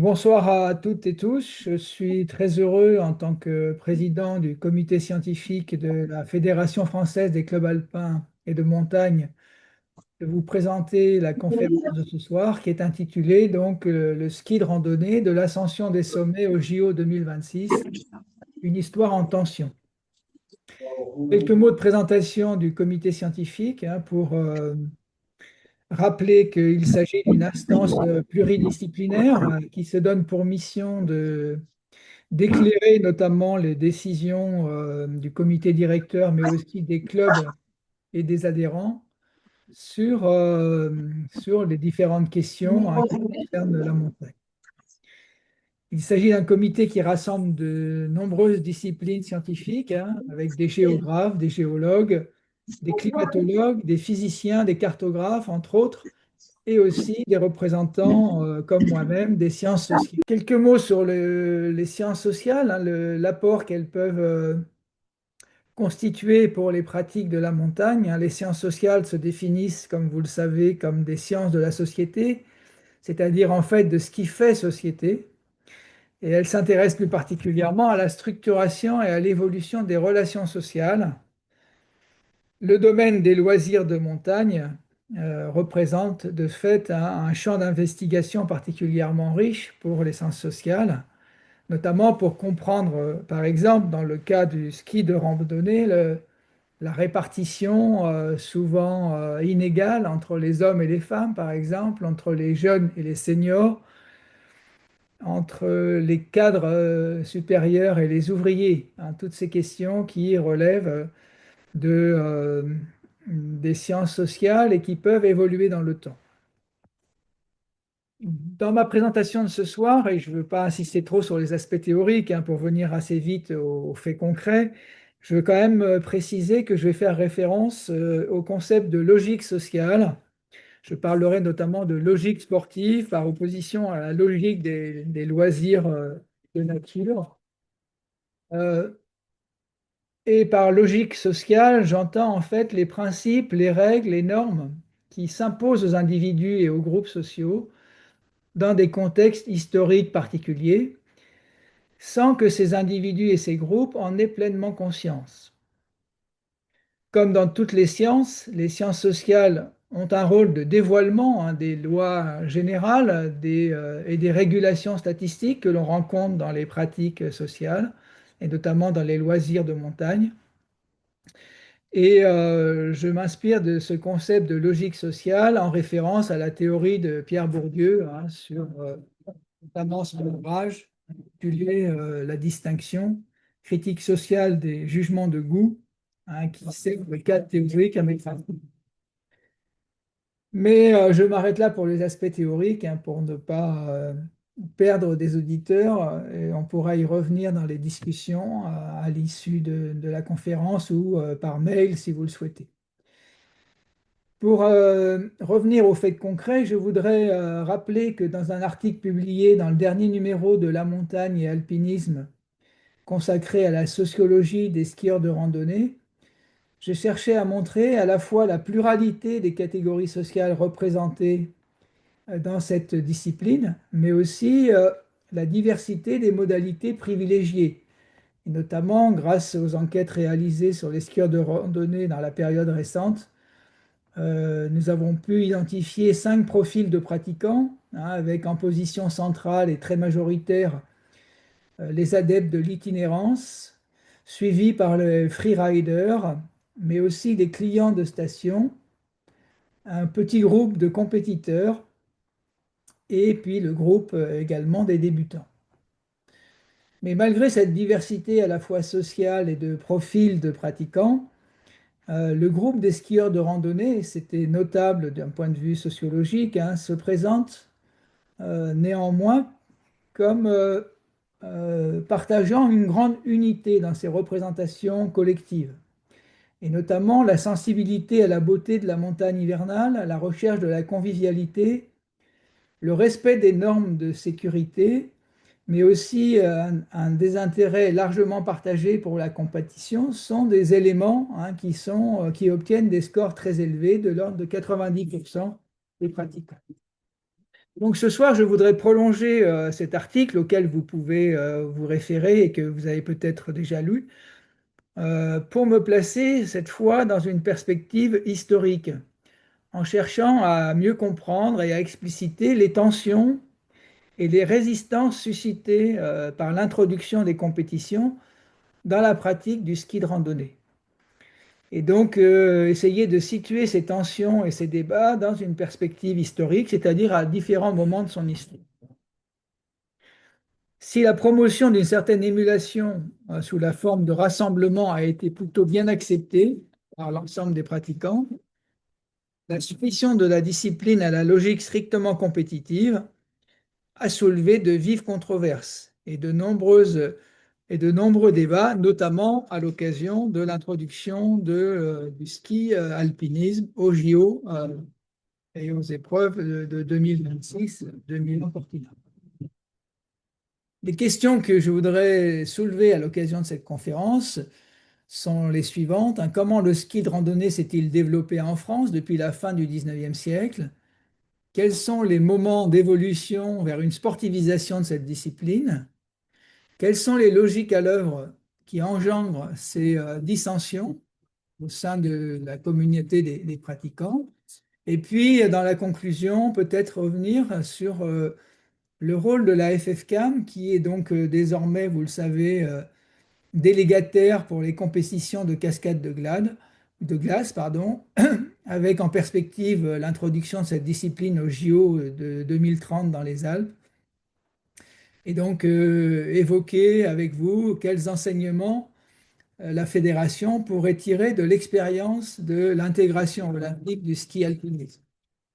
Bonsoir à toutes et tous. Je suis très heureux en tant que président du comité scientifique de la Fédération française des clubs alpins et de montagne de vous présenter la conférence de ce soir qui est intitulée le ski de randonnée de l'ascension des sommets au JO 2026, une histoire en tension. Quelques mots de présentation du comité scientifique pour rappeler qu'il s'agit d'une instance pluridisciplinaire qui se donne pour mission d'éclairer notamment les décisions du comité directeur, mais aussi des clubs et des adhérents sur les différentes questions qui concernent la montagne. Il s'agit d'un comité qui rassemble de nombreuses disciplines scientifiques, avec des géographes, des géologues, des climatologues, des physiciens, des cartographes, entre autres, et aussi des représentants comme moi-même des sciences sociales. Quelques mots sur les sciences sociales, l'apport qu'elles peuvent constituer pour les pratiques de la montagne. Les sciences sociales se définissent, comme vous le savez, comme des sciences de la société, c'est-à-dire en fait de ce qui fait société. Et elles s'intéressent plus particulièrement à la structuration et à l'évolution des relations sociales. Le domaine des loisirs de montagne représente de fait un champ d'investigation particulièrement riche pour les sciences sociales, notamment pour comprendre, par exemple, dans le cas du ski de randonnée, la répartition souvent inégale entre les hommes et les femmes, par exemple, entre les jeunes et les seniors, entre les cadres supérieurs et les ouvriers, toutes ces questions qui relèvent des sciences sociales et qui peuvent évoluer dans le temps. Dans ma présentation de ce soir, et je ne veux pas insister trop sur les aspects théoriques pour venir assez vite aux faits concrets, je veux quand même préciser que je vais faire référence au concept de logique sociale. Je parlerai notamment de logique sportive par opposition à la logique des loisirs de nature. Euh, Et par logique sociale, j'entends en fait les principes, les règles, les normes qui s'imposent aux individus et aux groupes sociaux dans des contextes historiques particuliers, sans que ces individus et ces groupes en aient pleinement conscience. Comme dans toutes les sciences sociales ont un rôle de dévoilement des lois générales et des régulations statistiques que l'on rencontre dans les pratiques sociales, et notamment dans les loisirs de montagne. Et je m'inspire de ce concept de logique sociale en référence à la théorie de Pierre Bourdieu sur notamment son ouvrage intitulé La distinction, critique sociale des jugements de goût, qui sert de cadre théorique à mes travaux. Mais je m'arrête là pour les aspects théoriques, pour ne pas perdre des auditeurs, et on pourra y revenir dans les discussions à l'issue de la conférence ou par mail si vous le souhaitez. Pour revenir aux faits concrets, je voudrais rappeler que dans un article publié dans le dernier numéro de La Montagne et Alpinisme, consacré à la sociologie des skieurs de randonnée, j'ai cherché à montrer à la fois la pluralité des catégories sociales représentées dans cette discipline, mais aussi la diversité des modalités privilégiées, et notamment grâce aux enquêtes réalisées sur les skieurs de randonnée dans la période récente. Nous avons pu identifier 5 profils de pratiquants, avec en position centrale et très majoritaire les adeptes de l'itinérance, suivis par les freeriders, mais aussi les clients de station, un petit groupe de compétiteurs et puis le groupe également des débutants. Mais malgré cette diversité à la fois sociale et de profils de pratiquants, le groupe des skieurs de randonnée, c'était notable d'un point de vue sociologique, se présente néanmoins comme partageant une grande unité dans ses représentations collectives, et notamment la sensibilité à la beauté de la montagne hivernale, à la recherche de la convivialité, le respect des normes de sécurité, mais aussi un désintérêt largement partagé pour la compétition, sont des éléments qui obtiennent des scores très élevés, de l'ordre de 90% des pratiquants. Donc ce soir, je voudrais prolonger cet article auquel vous pouvez vous référer et que vous avez peut-être déjà lu, pour me placer cette fois dans une perspective historique, en cherchant à mieux comprendre et à expliciter les tensions et les résistances suscitées par l'introduction des compétitions dans la pratique du ski de randonnée. Et donc, essayer de situer ces tensions et ces débats dans une perspective historique, c'est-à-dire à différents moments de son histoire. Si la promotion d'une certaine émulation sous la forme de rassemblement a été plutôt bien acceptée par l'ensemble des pratiquants, la soumission de la discipline à la logique strictement compétitive a soulevé de vives controverses et de nombreux débats, notamment à l'occasion de l'introduction du ski alpinisme au JO et aux épreuves de 2026, 2000 en Portugal. Les questions que je voudrais soulever à l'occasion de cette conférence sont les suivantes, hein. Comment le ski de randonnée s'est-il développé en France depuis la fin du 19e siècle? Quels sont les moments d'évolution vers une sportivisation de cette discipline? Quelles sont les logiques à l'œuvre qui engendrent ces dissensions au sein de la communauté des pratiquants? Et puis, dans la conclusion, peut-être revenir sur le rôle de la FFCAM, qui est donc désormais, vous le savez, délégataire pour les compétitions de cascade de glace, pardon, avec en perspective l'introduction de cette discipline au JO de 2030 dans les Alpes. Et donc, évoquer avec vous quels enseignements la fédération pourrait tirer de l'expérience de l'intégration olympique du ski alpinisme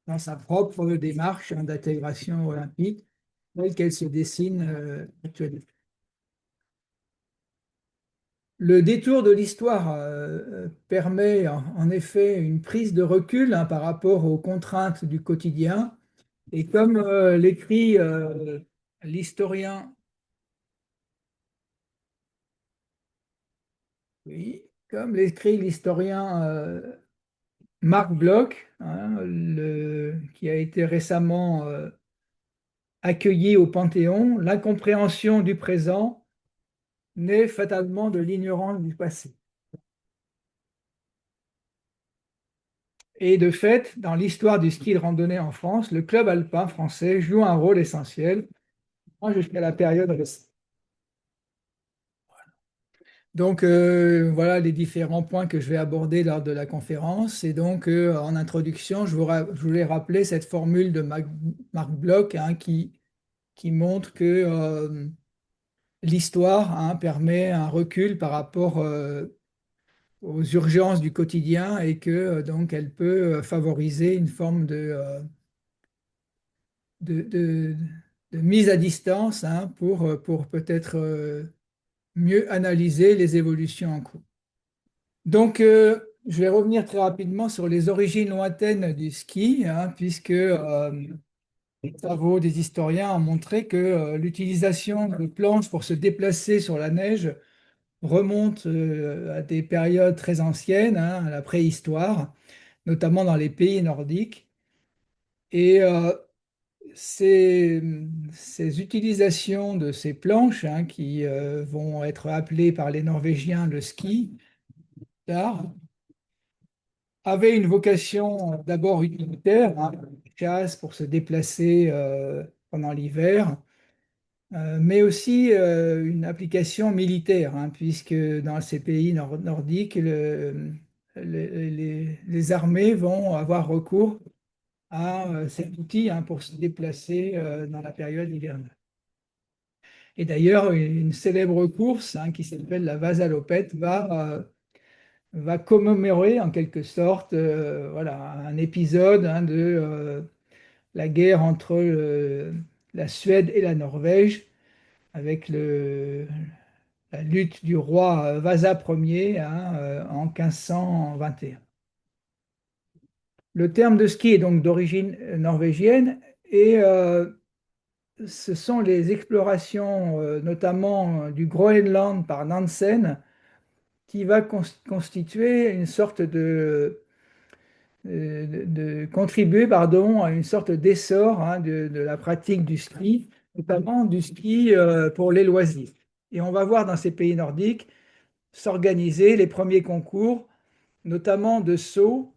dans sa propre démarche d'intégration olympique telle qu'elle se dessine actuellement. Le détour de l'histoire permet en effet une prise de recul, hein, par rapport aux contraintes du quotidien. Et comme l'écrit l'historien, oui, comme l'écrit l'historien Marc Bloch, hein, qui a été récemment accueilli au Panthéon, l'incompréhension du présent naît fatalement de l'ignorance du passé. Et de fait, dans l'histoire du ski de randonnée en France, le club alpin français joue un rôle essentiel jusqu'à la période récente. Donc voilà les différents points que je vais aborder lors de la conférence. Et donc en introduction, je voulais rappeler cette formule de Marc Bloch, hein, qui montre que l'histoire, hein, permet un recul par rapport aux urgences du quotidien et que donc elle peut favoriser une forme de, de- de mise à distance, hein, pour peut-être mieux analyser les évolutions en cours. Donc, je vais revenir très rapidement sur les origines lointaines du ski, hein, puisque les travaux des historiens ont montré que l'utilisation de planches pour se déplacer sur la neige remonte à des périodes très anciennes, hein, à la préhistoire, notamment dans les pays nordiques. Et ces, ces utilisations de ces planches, hein, qui vont être appelées par les Norvégiens le ski, tard, avaient une vocation d'abord utilitaire, hein, chasse pour se déplacer pendant l'hiver, mais aussi une application militaire, hein, puisque dans ces pays nordiques, les armées vont avoir recours à cet outil, hein, pour se déplacer dans la période hivernale. Et d'ailleurs, une célèbre course, hein, qui s'appelle la Vasalopette va commémorer en quelque sorte voilà, un épisode, hein, de la guerre entre la Suède et la Norvège, avec la lutte du roi Vasa Ier, hein, en 1521. Le terme de ski est donc d'origine norvégienne et ce sont les explorations, notamment du Groenland par Nansen, qui va constituer une sorte de contribuer, pardon, à une sorte d'essor hein, de la pratique du ski, notamment du ski pour les loisirs. Et on va voir dans ces pays nordiques s'organiser les premiers concours, notamment de saut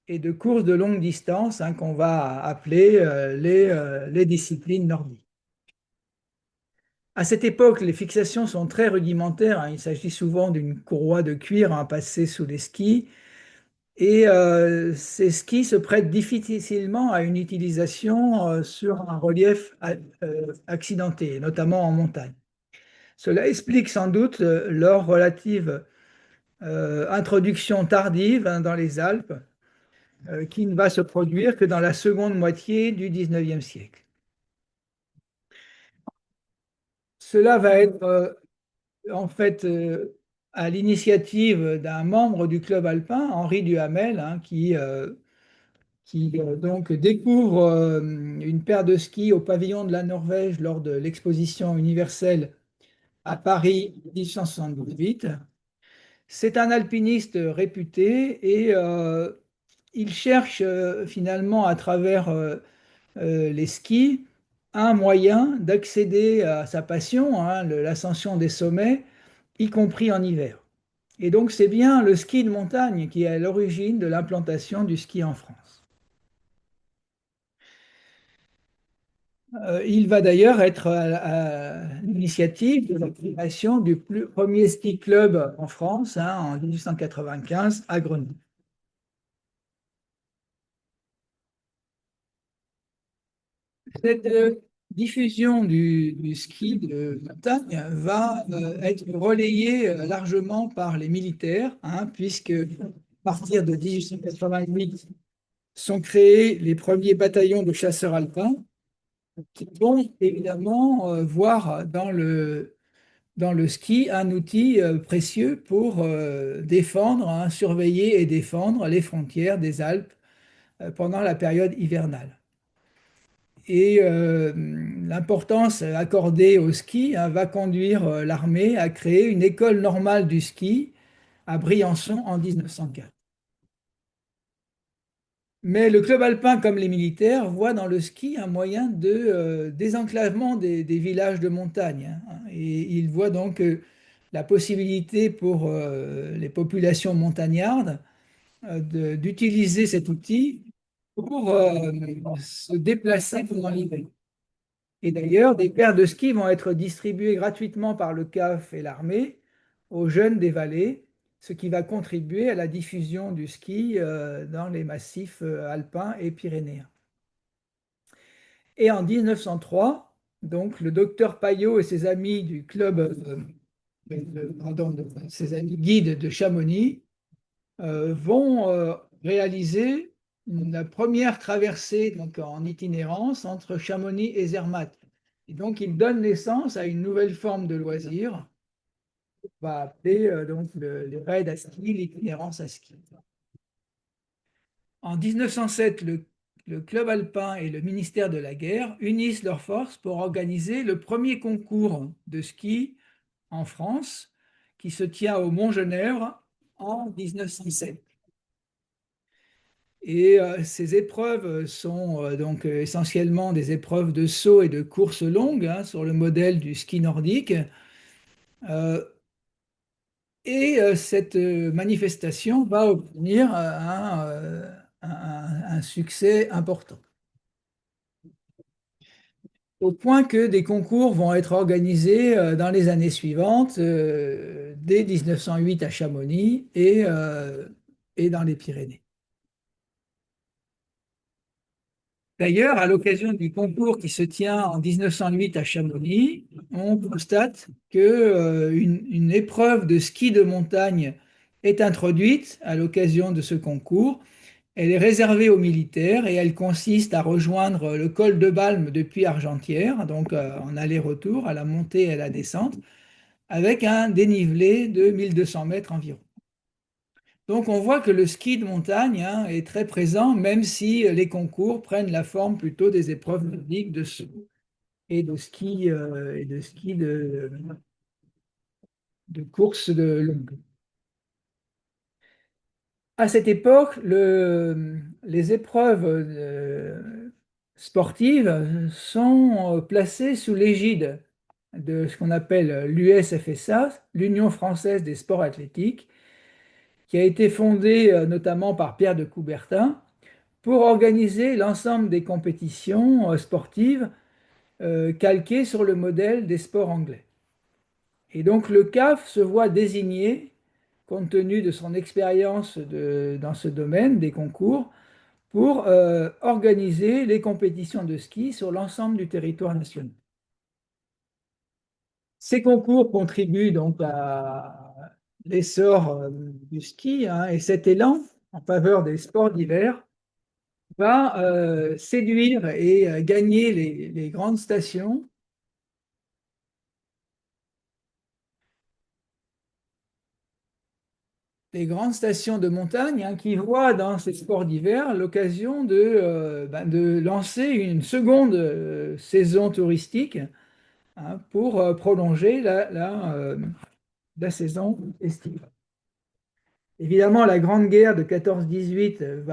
et de courses de longue distance, hein, qu'on va appeler les disciplines nordiques. À cette époque, les fixations sont très rudimentaires, hein. Il s'agit souvent d'une courroie de cuir hein, passée sous les skis. Et ces skis se prêtent difficilement à une utilisation sur un relief accidenté, notamment en montagne. Cela explique sans doute leur relative introduction tardive hein, dans les Alpes, qui ne va se produire que dans la seconde moitié du XIXe siècle. Cela va être en fait à l'initiative d'un membre du club alpin, Henri Duhamel, hein, qui donc découvre une paire de skis au pavillon de la Norvège lors de l'exposition universelle à Paris 1878. C'est un alpiniste réputé et il cherche finalement à travers les skis un moyen d'accéder à sa passion, hein, l'ascension des sommets, y compris en hiver. Et donc c'est bien le ski de montagne qui est à l'origine de l'implantation du ski en France. Il va d'ailleurs être à l'initiative de la création du premier ski club en France hein, en 1895 à Grenoble. Cette diffusion du ski de montagne va être relayée largement par les militaires, hein, puisque à partir de 1888 sont créés les premiers bataillons de chasseurs alpins qui vont évidemment voir dans le ski un outil précieux pour défendre, hein, surveiller et défendre les frontières des Alpes pendant la période hivernale. Et l'importance accordée au ski hein, va conduire l'armée à créer une école normale du ski à Briançon en 1904. Mais le club alpin, comme les militaires, voit dans le ski un moyen de désenclavement des villages de montagne, hein. Et il voit donc la possibilité pour les populations montagnardes d'utiliser cet outil pour se déplacer pendant l'hiver. Et d'ailleurs, des paires de skis vont être distribuées gratuitement par le CAF et l'armée aux jeunes des vallées, ce qui va contribuer à la diffusion du ski dans les massifs alpins et pyrénéens. Et en 1903, donc, le docteur Payot et ses amis du club, ses amis guides de Chamonix, vont réaliser une première traversée donc, en itinérance entre Chamonix et Zermatt. Et donc, il donne naissance à une nouvelle forme de loisir, qu'on va appeler donc les raids à ski, l'itinérance à ski. En 1907, le club alpin et le ministère de la Guerre unissent leurs forces pour organiser le premier concours de ski en France, qui se tient au Mont-Genèvre en 1907. Et ces épreuves sont donc essentiellement des épreuves de saut et de course longue hein, sur le modèle du ski nordique. Euh, et cette manifestation va obtenir un succès important. Au point que des concours vont être organisés dans les années suivantes, dès 1908 à Chamonix et dans les Pyrénées. D'ailleurs, à l'occasion du concours qui se tient en 1908 à Chamonix, on constate qu'une épreuve de ski de montagne est introduite à l'occasion de ce concours. Elle est réservée aux militaires et elle consiste à rejoindre le col de Balme depuis Argentières, donc en aller-retour, à la montée et à la descente, avec un dénivelé de 1200 mètres environ. Donc on voit que le ski de montagne hein, est très présent, même si les concours prennent la forme plutôt des épreuves nordiques de saut et de ski de course de longue. À cette époque, les épreuves sportives sont placées sous l'égide de ce qu'on appelle l'USFSA, l'Union française des sports athlétiques, qui a été fondée notamment par Pierre de Coubertin pour organiser l'ensemble des compétitions sportives calquées sur le modèle des sports anglais. Et donc le CAF se voit désigné, compte tenu de son expérience dans ce domaine des concours, pour organiser les compétitions de ski sur l'ensemble du territoire national. Ces concours contribuent donc à l'essor du ski, hein, et cet élan en faveur des sports d'hiver va séduire et gagner les grandes stations de montagne, hein, qui voient dans ces sports d'hiver l'occasion de lancer une seconde saison touristique, hein, pour prolonger la saison estivale. Évidemment, la Grande Guerre de 14-18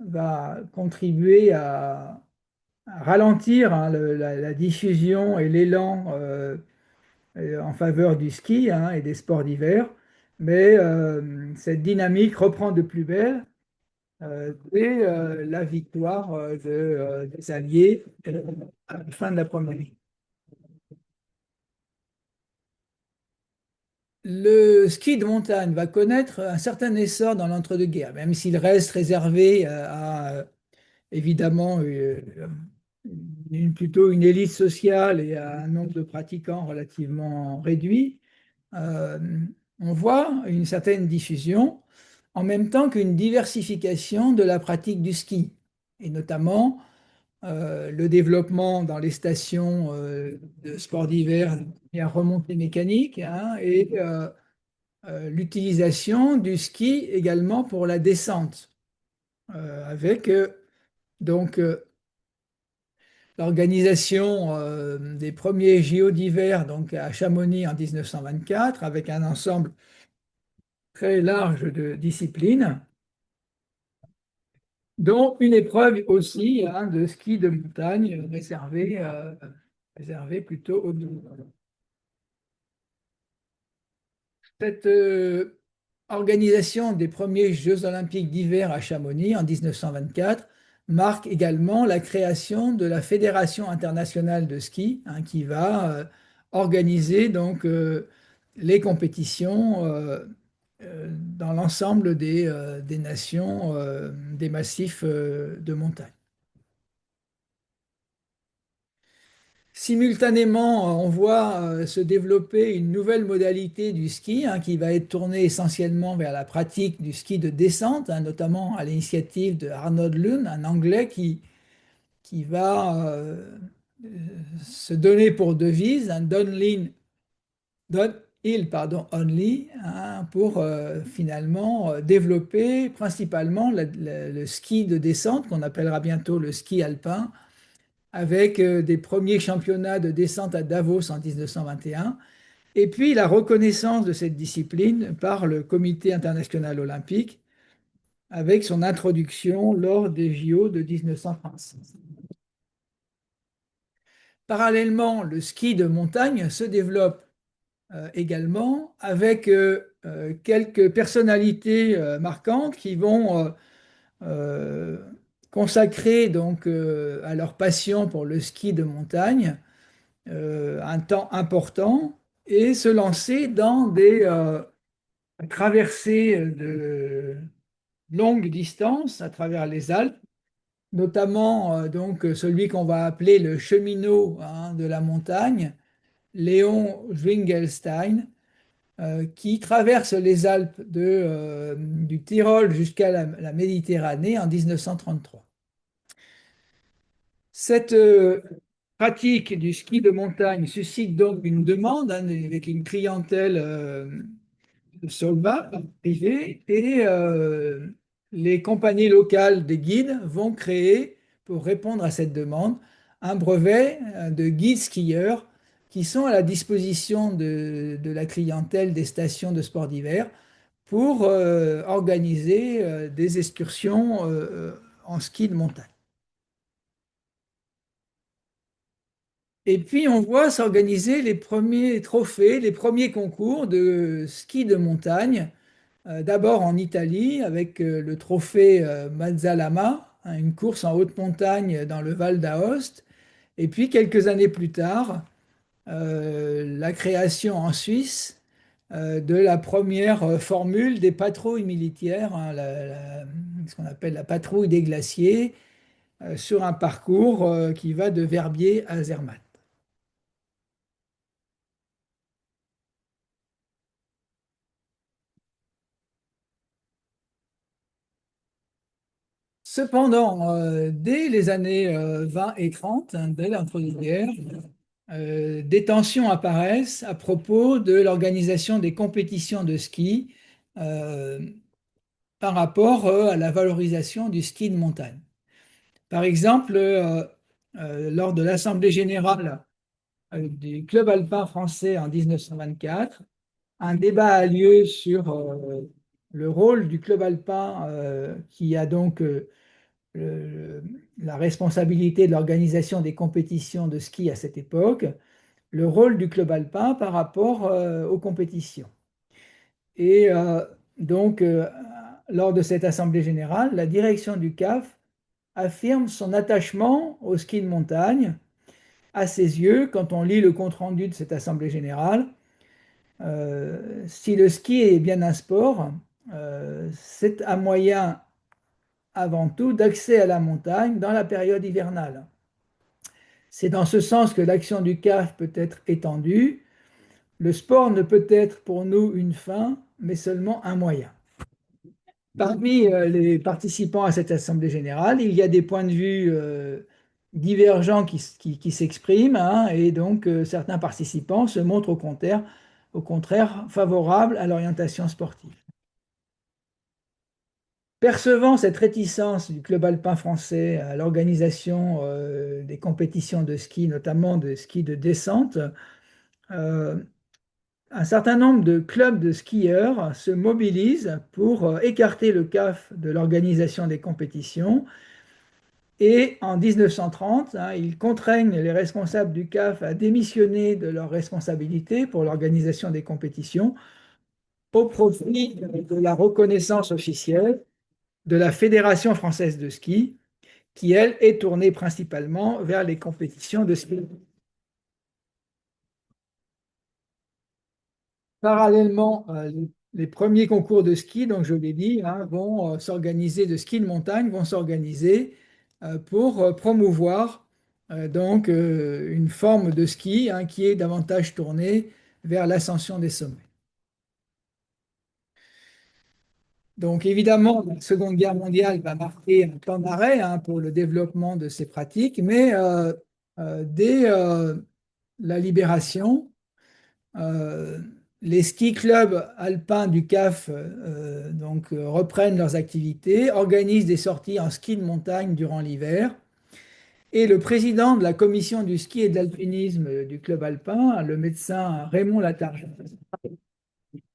va contribuer à ralentir, hein, la diffusion et l'élan en faveur du ski, hein, et des sports d'hiver, mais cette dynamique reprend de plus belle dès la victoire des Alliés à la fin de la Première Guerre. Le ski de montagne va connaître un certain essor dans l'entre-deux-guerres, même s'il reste réservé à évidemment plutôt une élite sociale et à un nombre de pratiquants relativement réduit. euh, on voit une certaine diffusion en même temps qu'une diversification de la pratique du ski, et notamment le développement dans les stations de sport d'hiver et à remontée mécanique, hein, et l'utilisation du ski également pour la descente, avec donc l'organisation des premiers JO d'hiver donc à Chamonix en 1924, avec un ensemble très large de disciplines, dont une épreuve aussi, hein, de ski de montagne réservée plutôt aux deux. Cette organisation des premiers Jeux olympiques d'hiver à Chamonix en 1924 marque également la création de la Fédération internationale de ski, hein, qui va organiser donc les compétitions dans l'ensemble des nations, des massifs de montagne. Simultanément, on voit se développer une nouvelle modalité du ski, hein, qui va être tournée essentiellement vers la pratique du ski de descente, hein, notamment à l'initiative de Arnold Lund, un Anglais qui va se donner pour devise un downhill, pardon, only, hein, pour finalement développer principalement le ski de descente qu'on appellera bientôt le ski alpin, avec des premiers championnats de descente à Davos en 1921, et puis la reconnaissance de cette discipline par le Comité international olympique, avec son introduction lors des JO de 1936. Parallèlement, le ski de montagne se développe également, avec quelques personnalités marquantes qui vont euh, consacrer donc à leur passion pour le ski de montagne un temps important et se lancer dans des traversées de longue distance à travers les Alpes, notamment donc celui qu'on va appeler le cheminot, hein, de la montagne, Léon Zwingelstein, qui traverse les Alpes du Tyrol jusqu'à la Méditerranée en 1933. Cette pratique du ski de montagne suscite donc une demande, hein, avec une clientèle solvable, privée, et les compagnies locales des guides vont créer, pour répondre à cette demande, un brevet de guides skieurs qui sont à la disposition de la clientèle des stations de sport d'hiver pour organiser des excursions en ski de montagne. Et puis on voit s'organiser les premiers trophées, les premiers concours de ski de montagne. D'abord en Italie avec le trophée Mazzalama, hein, une course en haute montagne dans le Val d'Aoste. Et puis quelques années plus tard, la création en Suisse de la première formule des patrouilles militaires, hein, ce qu'on appelle la patrouille des glaciers, sur un parcours qui va de Verbier à Zermatt. Cependant, dès les années 20 et 30, hein, dès l'entre-deux-guerres, des tensions apparaissent à propos de l'organisation des compétitions de ski euh, par rapport à la valorisation du ski de montagne. Par exemple, lors de l'Assemblée générale du Club alpin français en 1924, un débat a lieu sur le rôle du Club alpin qui a donc le- la responsabilité de l'organisation des compétitions de ski à cette époque, le rôle du club alpin par rapport aux compétitions. Et donc, lors de cette assemblée générale, la direction du CAF affirme son attachement au ski de montagne. À ses yeux, quand on lit le compte-rendu de cette assemblée générale, si le ski est bien un sport, c'est un moyen avant tout d'accès à la montagne dans la période hivernale. C'est dans ce sens que l'action du CAF peut être étendue. Le sport ne peut être pour nous une fin, mais seulement un moyen. Parmi les participants à cette assemblée générale, il y a des points de vue divergents qui s'expriment, hein, et donc certains participants se montrent au contraire favorables à l'orientation sportive. Percevant cette réticence du club alpin français à l'organisation des compétitions de ski, notamment de ski de descente, euh, un certain nombre de clubs de skieurs se mobilisent pour écarter le CAF de l'organisation des compétitions. Et en 1930, hein, ils contraignent les responsables du CAF à démissionner de leurs responsabilités pour l'organisation des compétitions au profit de la reconnaissance officielle de la Fédération française de ski, qui, elle, est tournée principalement vers les compétitions de ski. Parallèlement, les premiers concours de ski, donc je l'ai dit, hein, vont s'organiser, de ski de montagne, vont s'organiser pour promouvoir donc une forme de ski, hein, qui est davantage tournée vers l'ascension des sommets. Donc évidemment, la Seconde Guerre mondiale va marquer un temps d'arrêt, hein, pour le développement de ces pratiques, mais dès la libération, Euh, les ski clubs alpins du CAF donc, reprennent leurs activités, organisent des sorties en ski de montagne durant l'hiver. Et le président de la commission du ski et de l'alpinisme du club alpin, le médecin Raymond Latarjet,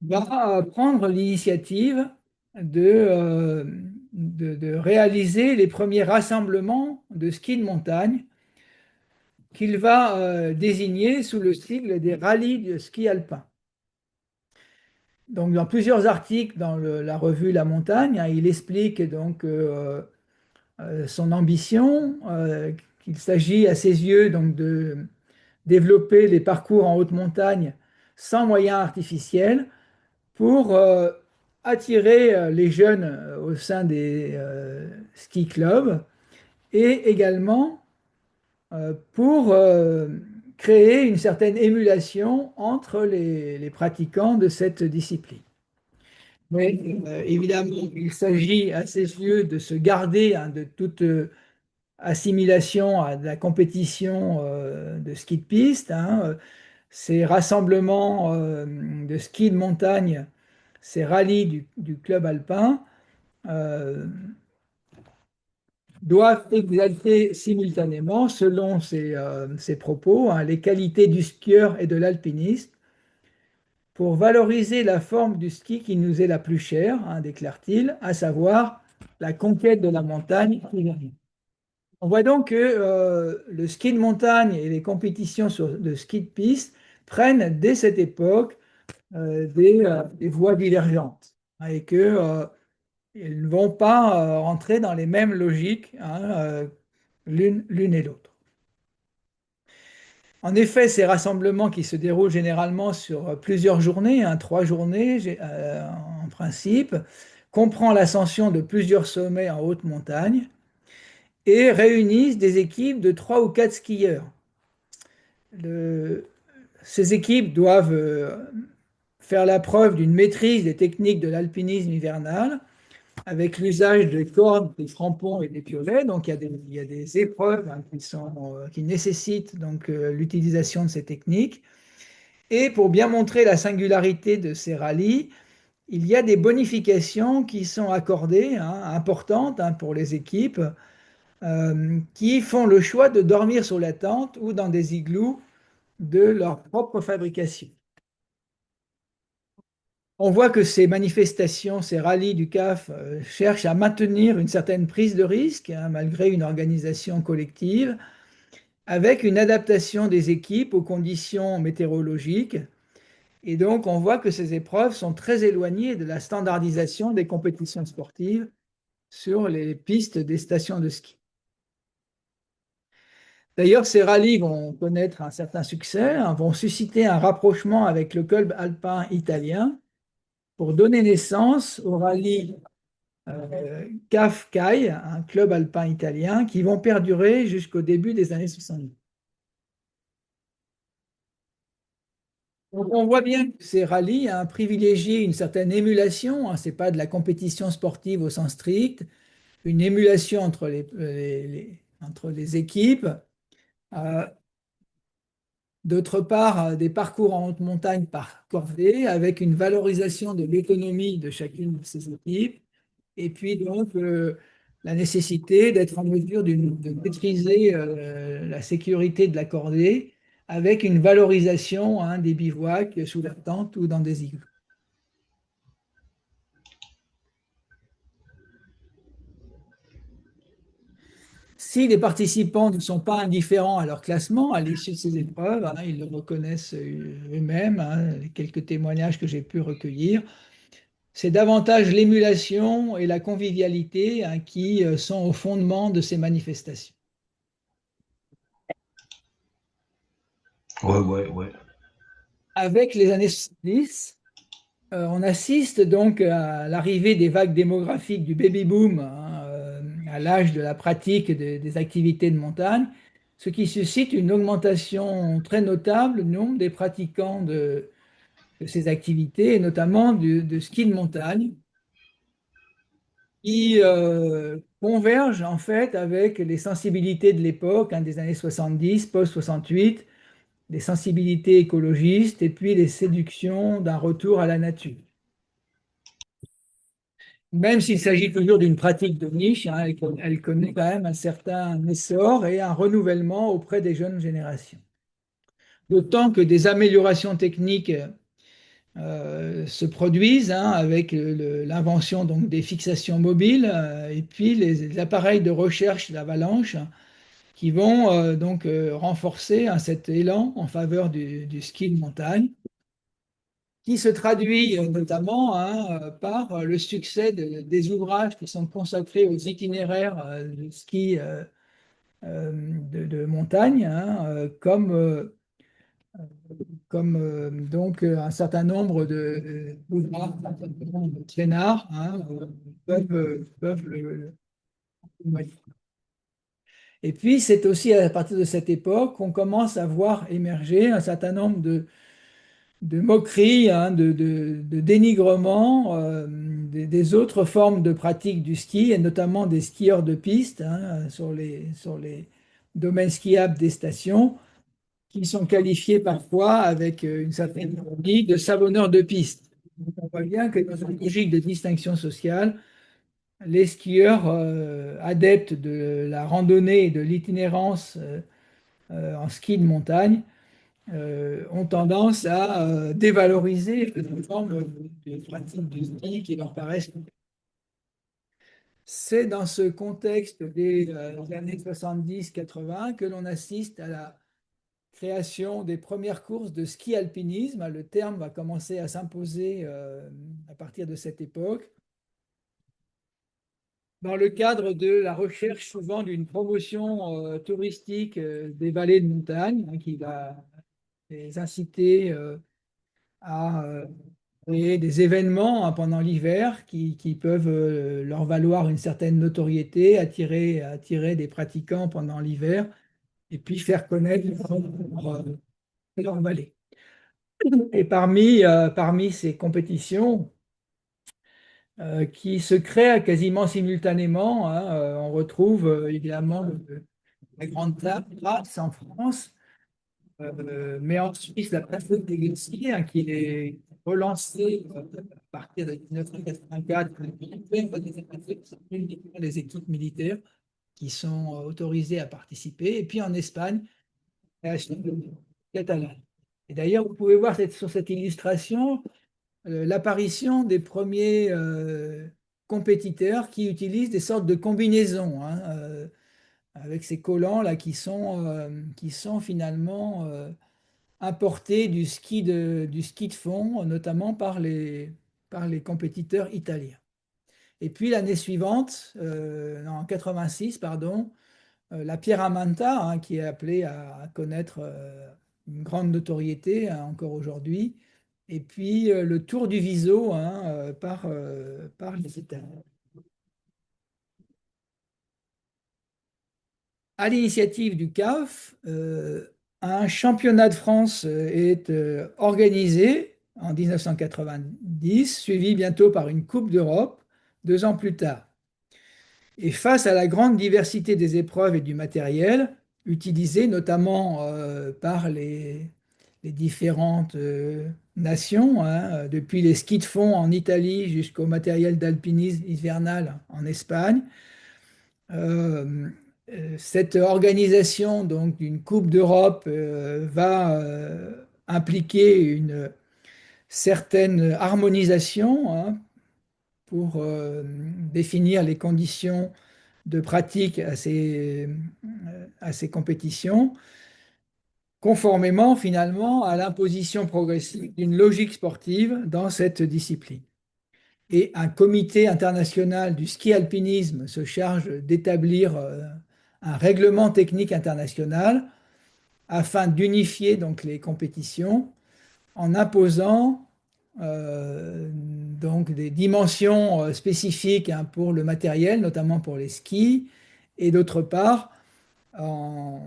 va prendre l'initiative de réaliser les premiers rassemblements de ski de montagne qu'il va désigner sous le sigle des rallyes de ski alpin. Donc, dans plusieurs articles dans la revue La Montagne, hein, il explique donc son ambition, qu'il s'agit à ses yeux donc de développer les parcours en haute montagne sans moyens artificiels pour attirer les jeunes au sein des ski clubs et également pour créer une certaine émulation entre les pratiquants de cette discipline. Oui, évidemment, il s'agit à ses yeux de se garder, hein, de toute assimilation à de la compétition de ski de piste, hein. Ces rassemblements de ski de montagne, ces rallyes du club alpin euh, doivent exalter simultanément, selon ses propos, hein, les qualités du skieur et de l'alpiniste pour valoriser la forme du ski qui nous est la plus chère, hein, déclare-t-il, à savoir la conquête de la montagne. On voit donc que le ski de montagne et les compétitions de ski de piste prennent dès cette époque des voies divergentes, hein, et que ils ne vont pas rentrer dans les mêmes logiques, hein, l'une et l'autre. En effet, ces rassemblements qui se déroulent généralement sur plusieurs journées, hein, 3 journées en principe, comprend l'ascension de plusieurs sommets en haute montagne et réunissent des équipes de 3 ou 4 skieurs. Le- Ces équipes doivent faire la preuve d'une maîtrise des techniques de l'alpinisme hivernal avec l'usage des cordes, des crampons et des piolets. Donc il y a des épreuves, hein, qui nécessitent donc l'utilisation de ces techniques. Et pour bien montrer la singularité de ces rallyes, il y a des bonifications qui sont accordées, hein, importantes, hein, pour les équipes qui font le choix de dormir sur la tente ou dans des igloos de leur propre fabrication. On voit que ces manifestations, ces rallyes du CAF cherchent à maintenir une certaine prise de risque, hein, malgré une organisation collective, avec une adaptation des équipes aux conditions météorologiques. Et donc, on voit que ces épreuves sont très éloignées de la standardisation des compétitions sportives sur les pistes des stations de ski. D'ailleurs, ces rallyes vont connaître un certain succès, hein, vont susciter un rapprochement avec le club alpin italien pour donner naissance au rallye CAF CAI, un club alpin italien, qui vont perdurer jusqu'au début des années 70. Donc, on voit bien que ces rallyes, hein, privilégient une certaine émulation, hein, ce n'est pas de la compétition sportive au sens strict, une émulation entre les équipes. Euh, D'autre part, des parcours en haute montagne par cordée, avec une valorisation de l'économie de chacune de ces équipes, et puis donc la nécessité d'être en mesure de maîtriser la sécurité de la cordée, avec une valorisation, hein, des bivouacs sous la tente ou dans des igloos. Si les participants ne sont pas indifférents à leur classement à l'issue de ces épreuves, hein, ils le reconnaissent eux-mêmes, hein, les quelques témoignages que j'ai pu recueillir, c'est davantage l'émulation et la convivialité, hein, qui sont au fondement de ces manifestations. Ouais, ouais, ouais. Avec les années 70, on assiste donc à l'arrivée des vagues démographiques du baby-boom, hein, à l'âge de la pratique des activités de montagne, ce qui suscite une augmentation très notable du nombre des pratiquants de ces activités, et notamment de ski de montagne, qui convergent en fait avec les sensibilités de l'époque, hein, des années 70, post-68, des sensibilités écologistes et puis les séductions d'un retour à la nature. Même s'il s'agit toujours d'une pratique de niche, hein, elle connaît quand même un certain essor et un renouvellement auprès des jeunes générations. D'autant que des améliorations techniques se produisent, hein, avec l'invention donc des fixations mobiles et puis les appareils de recherche d'avalanche qui vont donc renforcer, hein, cet élan en faveur du ski de montagne, qui se traduit notamment, hein, par le succès des ouvrages qui sont consacrés aux itinéraires de ski de montagne, hein, comme donc un certain nombre d'ouvrages de Traînard, hein, peuvent le témoigner. Et puis, c'est aussi à partir de cette époque qu'on commence à voir émerger un certain nombre de moqueries, hein, de dénigrement des autres formes de pratique du ski, et notamment des skieurs de piste, hein, sur les domaines skiables des stations, qui sont qualifiés parfois avec une certaine ironie de savonneurs de piste. Donc, on voit bien que dans une logique de distinction sociale, les skieurs adeptes de la randonnée et de l'itinérance en ski de montagne ont tendance à dévaloriser les formes de pratique du ski qui leur paraissent. C'est dans ce contexte des années 70-80 que l'on assiste à la création des premières courses de ski alpinisme. Le terme va commencer à s'imposer à partir de cette époque, dans le cadre de la recherche souvent d'une promotion touristique des vallées de montagne, hein, qui va les inciter à créer des événements, hein, pendant l'hiver qui peuvent leur valoir une certaine notoriété, attirer des pratiquants pendant l'hiver et puis faire connaître leur vallée. Et parmi ces compétitions qui se créent quasiment simultanément, hein, on retrouve évidemment la Grande Race en France, mais en Suisse, la Place des Glaciers, hein, qui est relancée à partir de 1984, les équipes militaires qui sont autorisées à participer. Et puis en Espagne, la catalane. Et d'ailleurs, vous pouvez voir sur cette illustration l'apparition des premiers compétiteurs qui utilisent des sortes de combinaisons, hein, avec ces collants là qui sont finalement importés du ski de fond, notamment par les compétiteurs italiens. Et puis l'année suivante, en 86, pardon, la Pierra Manta, hein, qui est appelée à connaître une grande notoriété, hein, encore aujourd'hui, et puis le Tour du Viso, hein, par les Italiens. À l'initiative du CAF, un championnat de France est organisé en 1990, suivi bientôt par une Coupe d'Europe 2 ans plus tard. Et face à la grande diversité des épreuves et du matériel utilisé, notamment par les différentes nations, hein, depuis les skis de fond en Italie jusqu'au matériel d'alpinisme hivernal en Espagne, euh, cette organisation donc d'une Coupe d'Europe va impliquer une certaine harmonisation, hein, pour définir les conditions de pratique à ces compétitions, conformément finalement à l'imposition progressive d'une logique sportive dans cette discipline. Et un comité international du ski alpinisme se charge d'établir un règlement technique international afin d'unifier donc les compétitions en imposant donc des dimensions spécifiques, hein, pour le matériel, notamment pour les skis, et d'autre part en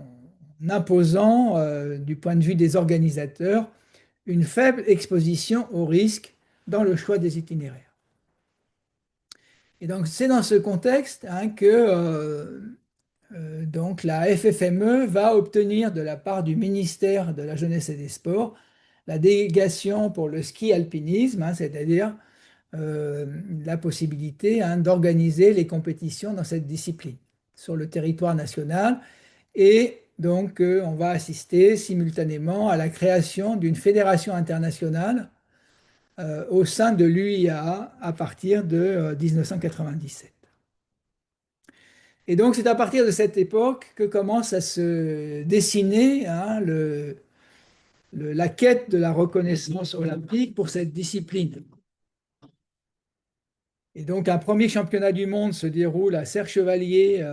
imposant, du point de vue des organisateurs, une faible exposition au risque dans le choix des itinéraires. Et donc c'est dans ce contexte, hein, que donc la FFME va obtenir de la part du ministère de la Jeunesse et des Sports la délégation pour le ski alpinisme, hein, c'est-à-dire la possibilité, hein, d'organiser les compétitions dans cette discipline sur le territoire national. Et donc, on va assister simultanément à la création d'une fédération internationale au sein de l'UIA à partir de 1997. Et donc, c'est à partir de cette époque que commence à se dessiner, hein, la quête de la reconnaissance olympique pour cette discipline. Et donc, un premier championnat du monde se déroule à Serre-Chevalier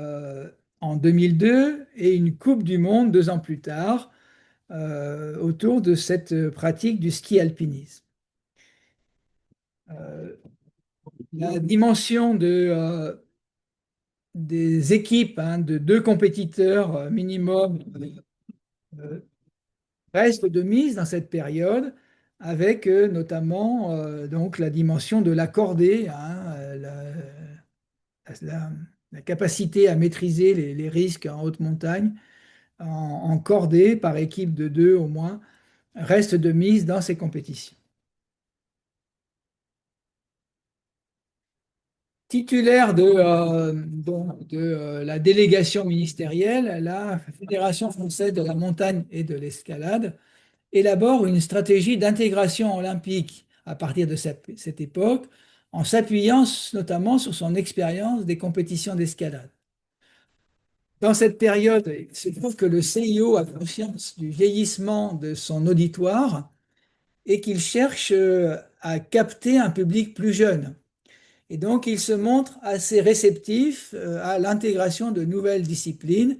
en 2002 et une Coupe du monde 2 ans plus tard autour de cette pratique du ski alpinisme. Euh, la dimension des équipes, hein, de 2 compétiteurs minimum euh, reste de mise dans cette période, avec notamment donc la dimension de l'accordé, hein, la, la capacité à maîtriser les risques en haute montagne en cordée par équipe de 2 au moins reste de mise dans ces compétitions. Titulaire de la délégation ministérielle, la Fédération française de la montagne et de l'escalade élabore une stratégie d'intégration olympique à partir de cette époque, en s'appuyant notamment sur son expérience des compétitions d'escalade. Dans cette période, il se trouve que le CIO a conscience du vieillissement de son auditoire et qu'il cherche à capter un public plus jeune. Et donc, il se montre assez réceptif à l'intégration de nouvelles disciplines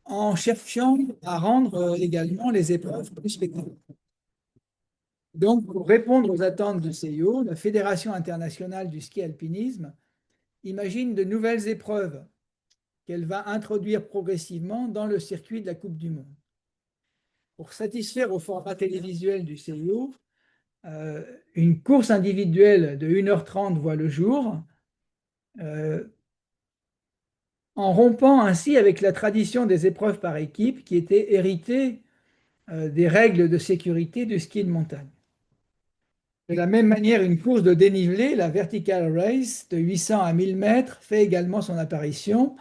en cherchant à rendre également les épreuves plus spectaculaires. Donc, pour répondre aux attentes du CIO, la Fédération internationale du ski alpinisme imagine de nouvelles épreuves qu'elle va introduire progressivement dans le circuit de la Coupe du Monde. Pour satisfaire au format télévisuel du CIO, une course individuelle de 1h30 voit le jour, euh, en rompant ainsi avec la tradition des épreuves par équipe qui était héritée des règles de sécurité du ski de montagne. De la même manière, une course de dénivelé, la Vertical Race de 800 à 1000 mètres, fait également son apparition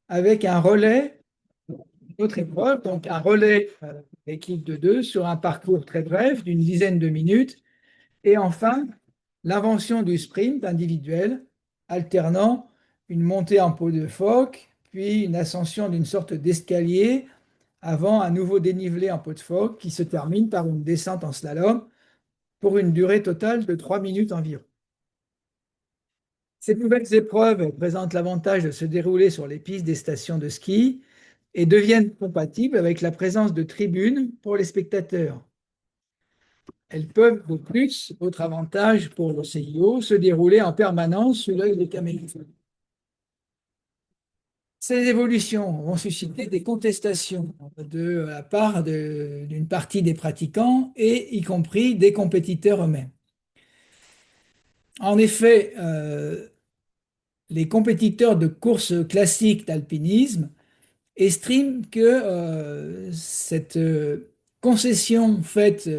avec un relais, une autre épreuve, donc un relais équipe de deux sur un parcours très bref d'une dizaine de minutes. Et enfin, l'invention du sprint individuel, alternant une montée en peau de phoque, puis une ascension d'une sorte d'escalier avant un nouveau dénivelé en peau de phoque qui se termine par une descente en slalom pour une durée totale de 3 minutes environ. Ces nouvelles épreuves présentent l'avantage de se dérouler sur les pistes des stations de ski et deviennent compatibles avec la présence de tribunes pour les spectateurs. Elles peuvent, de plus, autre avantage pour le CIO, se dérouler en permanence sous l'œil des caméras. Ces évolutions vont susciter des contestations de la part d'une partie des pratiquants et y compris des compétiteurs eux-mêmes. En effet, les compétiteurs de courses classiques d'alpinisme estiment que cette concession faite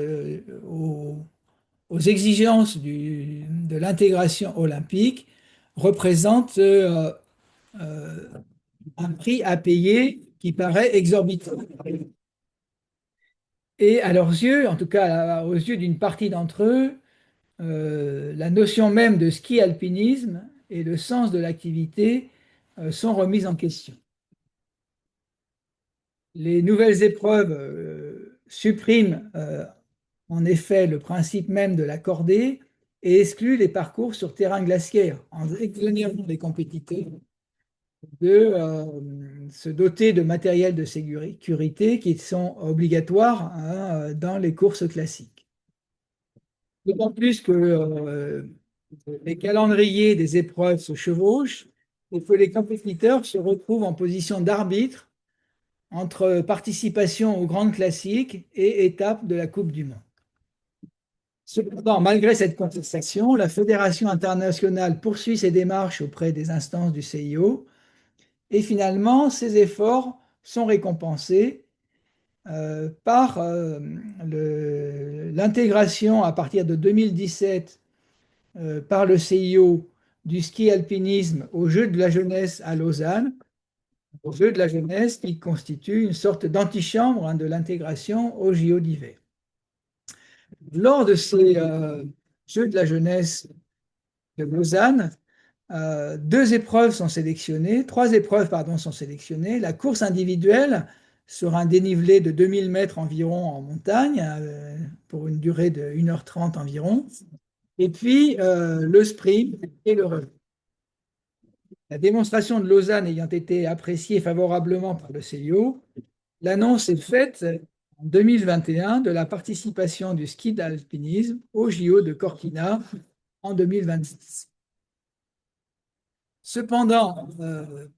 aux exigences de l'intégration olympique représente un prix à payer qui paraît exorbitant. Et à leurs yeux, en tout cas aux yeux d'une partie d'entre eux, la notion même de ski-alpinisme et le sens de l'activité sont remises en question. Les nouvelles épreuves suppriment en effet le principe même de la cordée et excluent les parcours sur terrain glaciaire en exonérant les compétiteurs de se doter de matériel de sécurité qui sont obligatoires hein, dans les courses classiques. D'autant plus que les calendriers des épreuves se chevauchent et que les compétiteurs se retrouvent en position d'arbitre entre participation aux grandes classiques et étapes de la Coupe du Monde. Cependant, malgré cette contestation, la Fédération internationale poursuit ses démarches auprès des instances du CIO et finalement, ces efforts sont récompensés par l'intégration à partir de 2017 par le CIO du ski alpinisme aux Jeux de la jeunesse à Lausanne, aux Jeux de la jeunesse qui constituent une sorte d'antichambre hein, de l'intégration aux JO d'hiver. Lors de ces Jeux de la jeunesse de Lausanne, trois épreuves pardon, sont sélectionnées. La course individuelle sur un dénivelé de 2000 mètres environ en montagne, pour une durée de 1h30 environ. Et puis le sprint et le relais. La démonstration de Lausanne ayant été appréciée favorablement par le CIO, l'annonce est faite en 2021 de la participation du ski d'alpinisme au JO de Cortina en 2026. Cependant,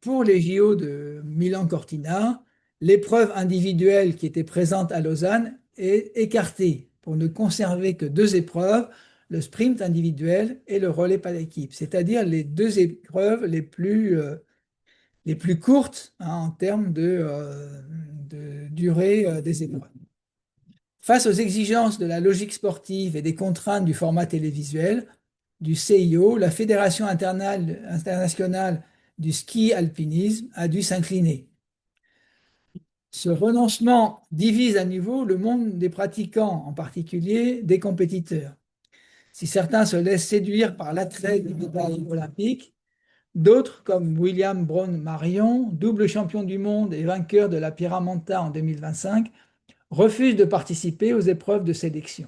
pour les JO de Milan-Cortina, l'épreuve individuelle qui était présente à Lausanne est écartée pour ne conserver que deux épreuves, le sprint individuel et le relais par équipe, c'est-à-dire les deux épreuves les plus courtes hein, en termes de durée des épreuves. Face aux exigences de la logique sportive et des contraintes du format télévisuel, du CIO, la Fédération internationale du ski alpinisme a dû s'incliner. Ce renoncement divise à nouveau le monde des pratiquants, en particulier des compétiteurs. Si certains se laissent séduire par l'attrait des médailles olympiques, d'autres, comme William Brown Marion, double champion du monde et vainqueur de la Pyramenta en 2025, refusent de participer aux épreuves de sélection.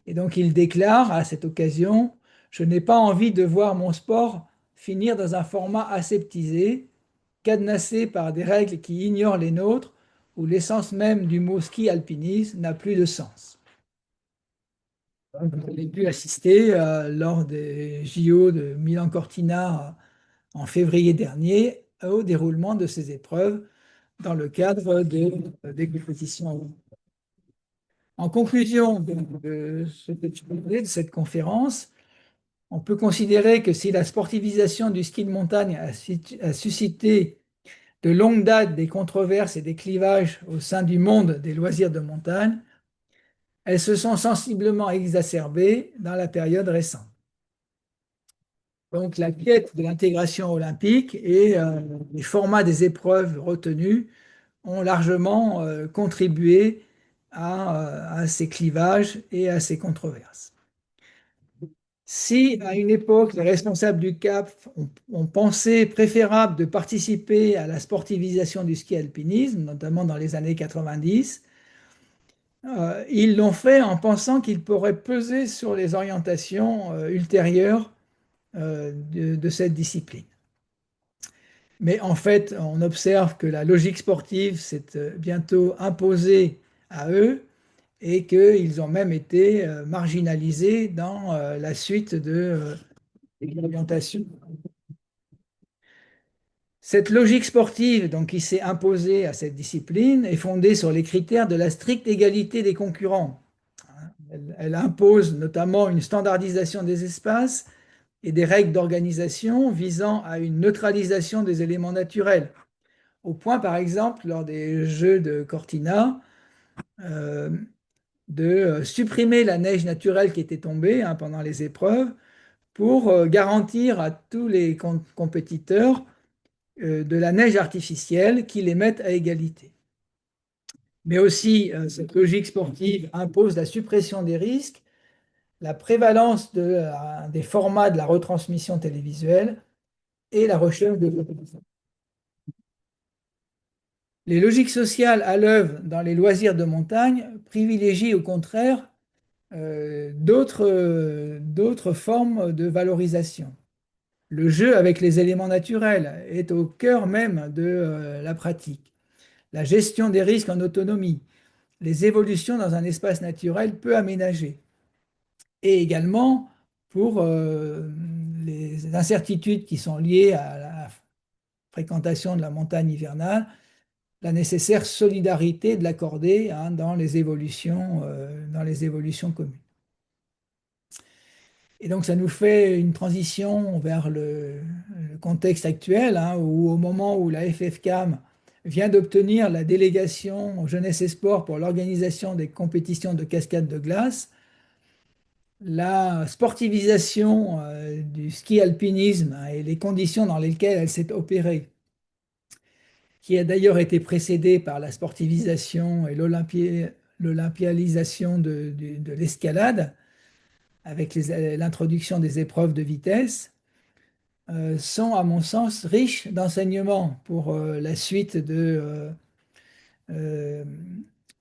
Et donc il déclare à cette occasion: je n'ai pas envie de voir mon sport finir dans un format aseptisé, cadenassé par des règles qui ignorent les nôtres, où l'essence même du mot ski alpinisme n'a plus de sens. Vous avez pu assister lors des JO de Milan-Cortina en février dernier au déroulement de ces épreuves dans le cadre des compétitions. En conclusion de cette conférence, on peut considérer que si la sportivisation du ski de montagne a suscité de longue date des controverses et des clivages au sein du monde des loisirs de montagne, elles se sont sensiblement exacerbées dans la période récente. Donc la quête de l'intégration olympique et les formats des épreuves retenues ont largement contribué à ces clivages et à ces controverses. Si, à une époque, les responsables du CAP ont pensé préférable de participer à la sportivisation du ski alpinisme, notamment dans les années 90, ils l'ont fait en pensant qu'il pourrait peser sur les orientations ultérieures de cette discipline. Mais en fait, on observe que la logique sportive s'est bientôt imposée à eux et qu'ils ont même été marginalisés dans la suite de l'orientation. Cette logique sportive donc, qui s'est imposée à cette discipline est fondée sur les critères de la stricte égalité des concurrents. Elle impose notamment une standardisation des espaces et des règles d'organisation visant à une neutralisation des éléments naturels. Au point, par exemple, lors des Jeux de Cortina, euh, de supprimer la neige naturelle qui était tombée pendant les épreuves pour garantir à tous les compétiteurs de la neige artificielle qui les mette à égalité. Mais aussi, cette logique sportive impose la suppression des risques, la prévalence des formats de la retransmission télévisuelle et la recherche de l'automatisation. Les logiques sociales à l'œuvre dans les loisirs de montagne privilégient au contraire d'autres formes de valorisation. Le jeu avec les éléments naturels est au cœur même de la pratique. La gestion des risques en autonomie, les évolutions dans un espace naturel peu aménagé, et également pour les incertitudes qui sont liées à la fréquentation de la montagne hivernale, la nécessaire solidarité de l'accorder dans les évolutions communes. Et donc, ça nous fait une transition vers le contexte actuel, où au moment où la FFCAM vient d'obtenir la délégation Jeunesse et Sport pour l'organisation des compétitions de cascade de glace, la sportivisation du ski alpinisme et les conditions dans lesquelles elle s'est opérée, qui a d'ailleurs été précédée par la sportivisation et l'olympialisation de l'escalade, avec l'introduction des épreuves de vitesse, sont, à mon sens, riches d'enseignements pour la suite euh,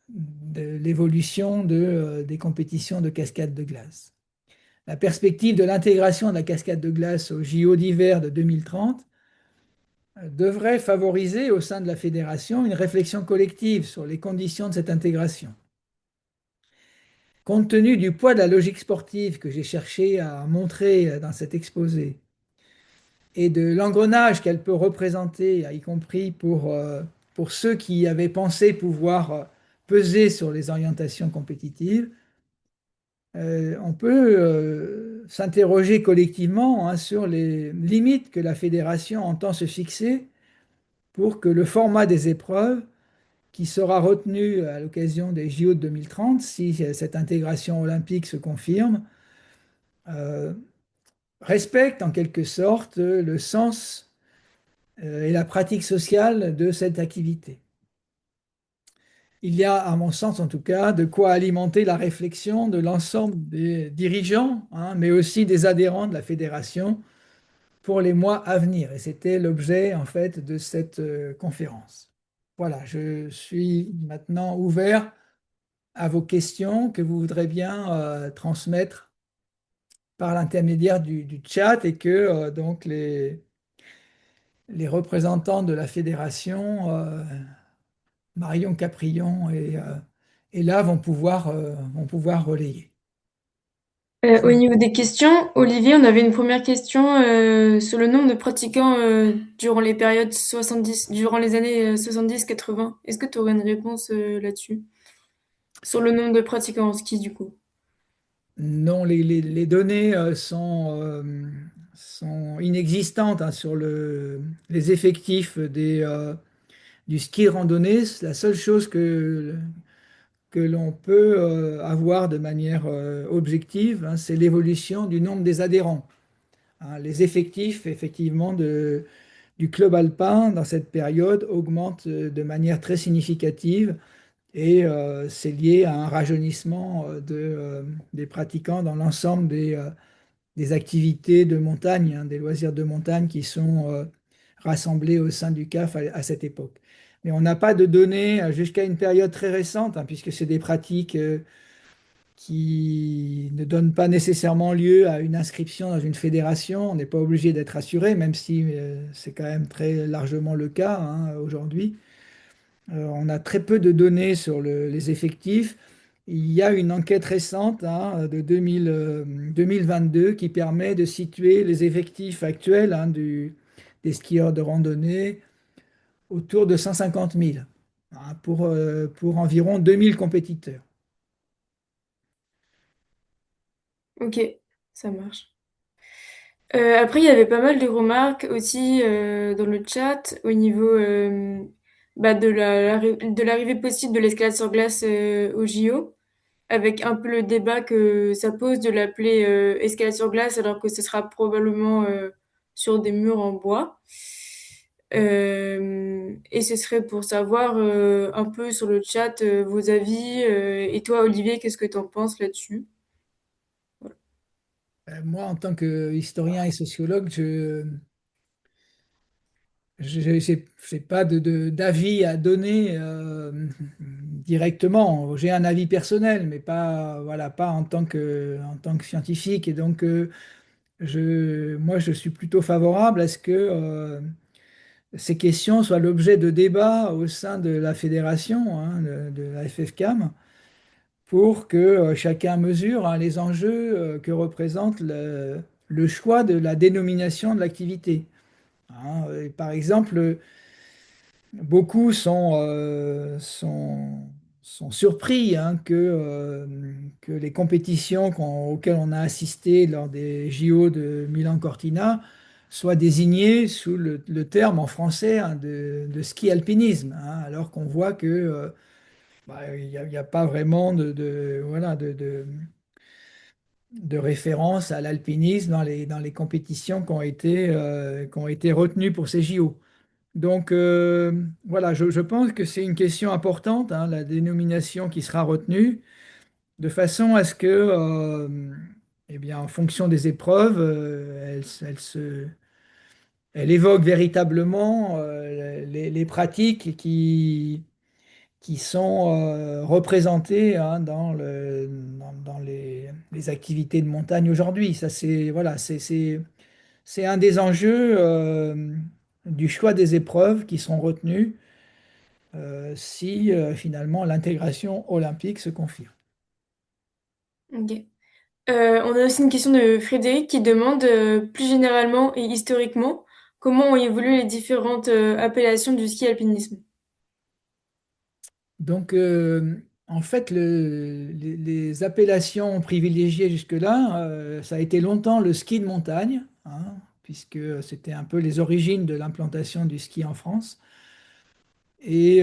de l'évolution des compétitions de cascade de glace. La perspective de l'intégration de la cascade de glace au JO d'hiver de 2030 devrait favoriser au sein de la fédération une réflexion collective sur les conditions de cette intégration. Compte tenu du poids de la logique sportive que j'ai cherché à montrer dans cet exposé et de l'engrenage qu'elle peut représenter, y compris pour ceux qui avaient pensé pouvoir peser sur les orientations compétitives, on peut s'interroger collectivement sur les limites que la fédération entend se fixer pour que le format des épreuves qui sera retenu à l'occasion des JO de 2030, si cette intégration olympique se confirme, euh, respecte en quelque sorte le sens et la pratique sociale de cette activité. il y a, à mon sens en tout cas, de quoi alimenter la réflexion de l'ensemble des dirigeants, hein, mais aussi des adhérents de la fédération pour les mois à venir. Et c'était l'objet, en fait, de cette conférence. Voilà, je suis maintenant ouvert à vos questions que vous voudrez bien transmettre par l'intermédiaire du chat et que donc les représentants de la fédération, Marion Caprion et là, vont pouvoir relayer. Au niveau des questions, Olivier, on avait une première question sur le nombre de pratiquants durant les périodes 70, durant les années 70-80. Est-ce que tu aurais une réponse là-dessus? Sur le nombre de pratiquants en ski, du coup. Non, les données sont inexistantes hein, sur les effectifs du ski de randonnée. La seule chose que l'on peut avoir de manière objective, hein, c'est l'évolution du nombre des adhérents. Hein. Les effectifs, effectivement, du club alpin dans cette période augmentent de manière très significative et c'est lié à un rajeunissement des pratiquants dans l'ensemble des activités de montagne, hein, des loisirs de montagne qui sont rassemblés au sein du CAF à cette époque. Mais on n'a pas de données jusqu'à une période très récente, hein, puisque c'est des pratiques qui ne donnent pas nécessairement lieu à une inscription dans une fédération. On n'est pas obligé d'être assuré, même si c'est quand même très largement le cas hein, aujourd'hui. On a très peu de données sur les effectifs. Il y a une enquête récente hein, de 2022 qui permet de situer les effectifs actuels hein, des skieurs de randonnée autour de 150 000 hein, pour environ 2000 compétiteurs. Ok, ça marche. Après, il y avait pas mal de remarques aussi dans le chat au niveau bah, de l'arrivée possible de l'escalade sur glace au JO, avec un peu le débat que ça pose de l'appeler escalade sur glace alors que ce sera probablement sur des murs en bois. Et ce serait pour savoir un peu sur le chat vos avis. Et toi, Olivier, qu'est-ce que tu en penses là-dessus? Moi, en tant que historien et sociologue, j'ai pas d'avis à donner directement. J'ai un avis personnel, mais pas, voilà, pas en tant que scientifique. Et donc, moi, je suis plutôt favorable à ce que ces questions soient l'objet de débats au sein de la fédération, hein, de la FFCAM, pour que chacun mesure hein, les enjeux que représente le choix de la dénomination de l'activité. Hein. Et par exemple, beaucoup sont surpris hein, que les compétitions auxquelles on a assisté lors des JO de Milan-Cortina soient désignées sous le terme en français hein, de ski alpinisme, hein, alors qu'on voit que bah, il n'y a pas vraiment voilà, de référence à l'alpinisme dans les compétitions qui ont été retenues pour ces JO. Donc voilà, je pense que c'est une question importante, hein, la dénomination qui sera retenue, de façon à ce que, eh bien, en fonction des épreuves, elle évoque véritablement les pratiques qui sont représentées hein, dans les activités de montagne aujourd'hui. Ça, c'est voilà, c'est un des enjeux du choix des épreuves qui sont retenues si finalement l'intégration olympique se confirme. Ok. On a aussi une question de Frédéric qui demande plus généralement et historiquement comment ont évolué les différentes appellations du ski alpinisme. Donc, en fait, les appellations privilégiées jusque-là, ça a été longtemps le ski de montagne, hein, puisque c'était un peu les origines de l'implantation du ski en France. Et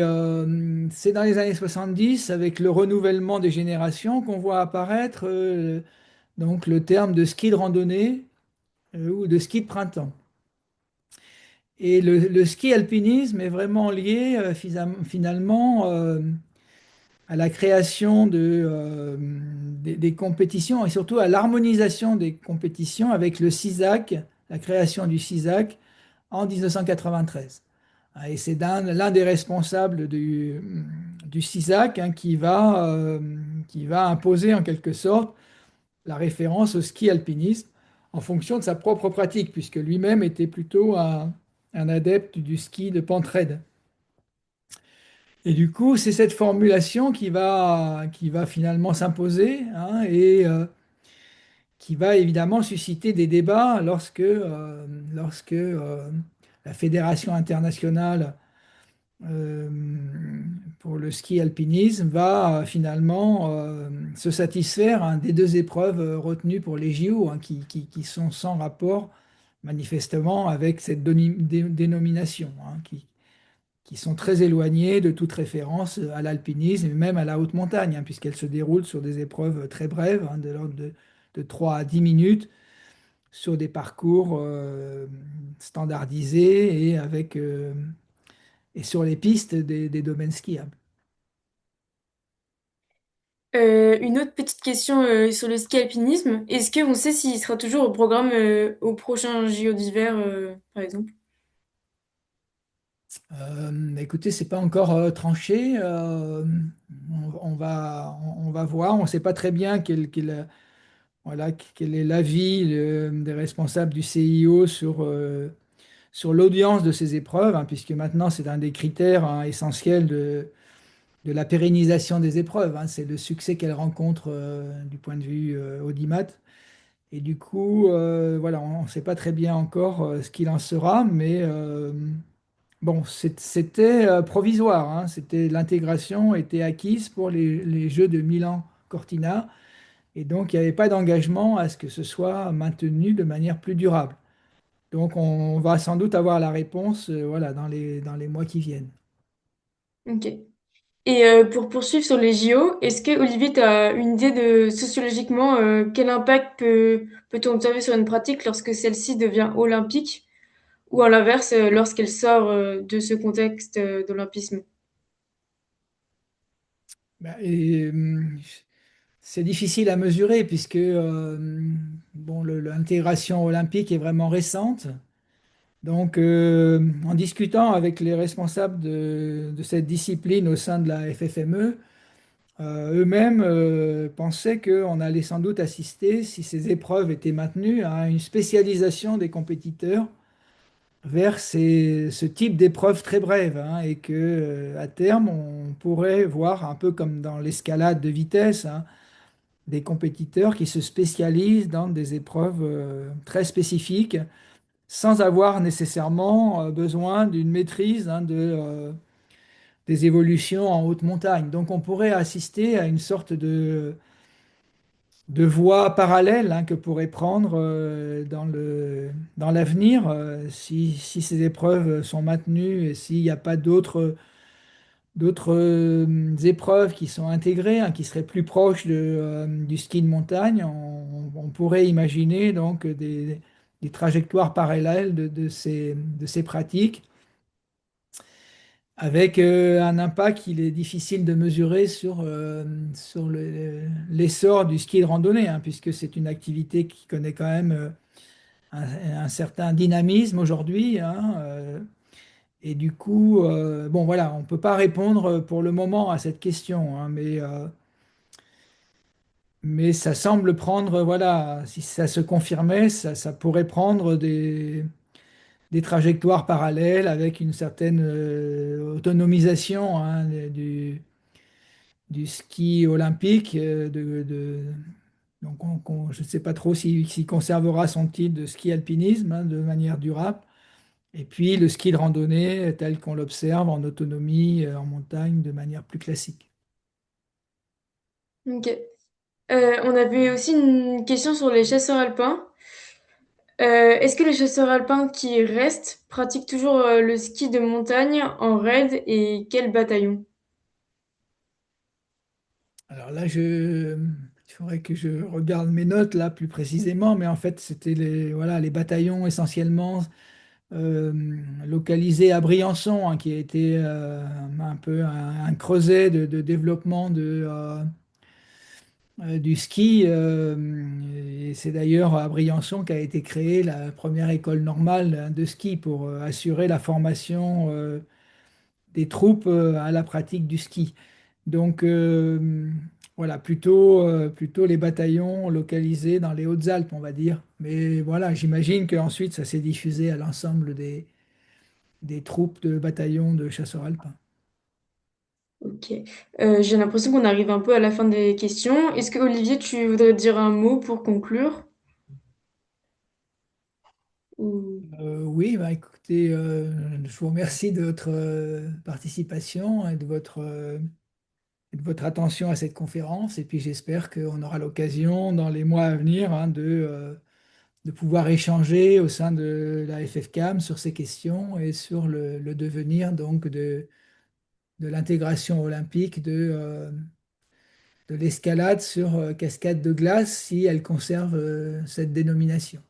c'est dans les années 70, avec le renouvellement des générations, qu'on voit apparaître donc le terme de ski de randonnée ou de ski de printemps. Et le ski alpinisme est vraiment lié finalement. à la création des compétitions et surtout à l'harmonisation des compétitions avec le CISAC, la création du CISAC en 1993. Et c'est l'un des responsables du CISAC, hein, qui va imposer en quelque sorte la référence au ski alpinisme en fonction de sa propre pratique, puisque lui-même était plutôt un adepte du ski de pente raide. Et du coup, c'est cette formulation qui va finalement s'imposer, hein, et qui va évidemment susciter des débats lorsque la Fédération internationale euh, pour le ski alpinisme va finalement se satisfaire, hein, des deux épreuves retenues pour les JO, hein, qui sont sans rapport manifestement avec cette dénomination, hein, qui sont très éloignées de toute référence à l'alpinisme et même à la haute montagne, hein, puisqu'elles se déroulent sur des épreuves très brèves, hein, de l'ordre de 3 à 10 minutes, sur des parcours standardisés et sur les pistes des domaines skiables. Une autre petite question sur le ski alpinisme. Est-ce qu'on sait s'il sera toujours au programme au prochain JO d'hiver, par exemple? Écoutez, c'est pas encore tranché. On va voir. On ne sait pas très bien voilà, quel est l'avis des responsables du CIO sur l'audience de ces épreuves, hein, puisque maintenant c'est un des critères, hein, essentiels de la pérennisation des épreuves, hein. C'est le succès qu'elles rencontrent du point de vue audimat. Et du coup, voilà, on ne sait pas très bien encore ce qu'il en sera, mais bon, c'était provisoire, hein. L'intégration était acquise pour les Jeux de Milan-Cortina, et donc il n'y avait pas d'engagement à ce que ce soit maintenu de manière plus durable. Donc on va sans doute avoir la réponse, voilà, dans les mois qui viennent. Ok. Et pour poursuivre sur les JO, est-ce que Olivier, tu as une idée de sociologiquement quel impact peut-on observer sur une pratique lorsque celle-ci devient olympique ou à l'inverse lorsqu'elle sort de ce contexte d'olympisme? C'est difficile à mesurer puisque bon, l'intégration olympique est vraiment récente. Donc, en discutant avec les responsables de cette discipline au sein de la FFME, eux-mêmes pensaient qu'on allait sans doute assister, si ces épreuves étaient maintenues, à une spécialisation des compétiteurs vers ce type d'épreuves très brèves, hein, et que, à terme, on pourrait voir un peu comme dans l'escalade de vitesse, hein, des compétiteurs qui se spécialisent dans des épreuves très spécifiques, sans avoir nécessairement besoin d'une maîtrise, hein, des évolutions en haute montagne. Donc on pourrait assister à une sorte de voie parallèle, hein, que pourrait prendre dans l'avenir, si ces épreuves sont maintenues et s'il n'y a pas d'autres épreuves qui sont intégrées, hein, qui seraient plus proches du ski de montagne. On pourrait imaginer donc des trajectoires parallèles de ces pratiques, avec un impact qu'il est difficile de mesurer sur l'essor du ski de randonnée, hein, puisque c'est une activité qui connaît quand même un, un certain dynamisme aujourd'hui, hein, et du coup, bon voilà, on ne peut pas répondre pour le moment à cette question, hein, mais ça semble prendre, voilà, si ça se confirmait, ça pourrait prendre des trajectoires parallèles avec une certaine autonomisation, hein, du ski olympique. Donc je ne sais pas trop s'il conservera son titre de ski alpinisme, hein, de manière durable. Et puis le ski de randonnée tel qu'on l'observe en autonomie, en montagne, de manière plus classique. Ok. On avait aussi une question sur les chasseurs alpins. Est-ce que les chasseurs alpins qui restent pratiquent toujours le ski de montagne en raid et quel bataillon? Alors là, il faudrait que je regarde mes notes là plus précisément, mais en fait, c'était voilà, les bataillons essentiellement euh, localisé à Briançon, hein, qui a été un peu un creuset de développement du ski. Et c'est d'ailleurs à Briançon qu'a été créée la première école normale, hein, de ski pour assurer la formation des troupes à la pratique du ski. Donc voilà, plutôt les bataillons localisés dans les Hautes-Alpes, on va dire. Mais voilà, j'imagine qu'ensuite ça s'est diffusé à l'ensemble des troupes de bataillons de chasseurs alpins. Ok. J'ai l'impression qu'on arrive un peu à la fin des questions. Est-ce que Olivier, tu voudrais dire un mot pour conclure? Ou- Oui, bah, écoutez, je vous remercie de votre participation et de votre attention à cette conférence. Et puis j'espère qu'on aura l'occasion dans les mois à venir, hein, de pouvoir échanger au sein de la FFCAM sur ces questions et sur le devenir donc de l'intégration olympique de l'escalade sur cascade de glace si elle conserve cette dénomination.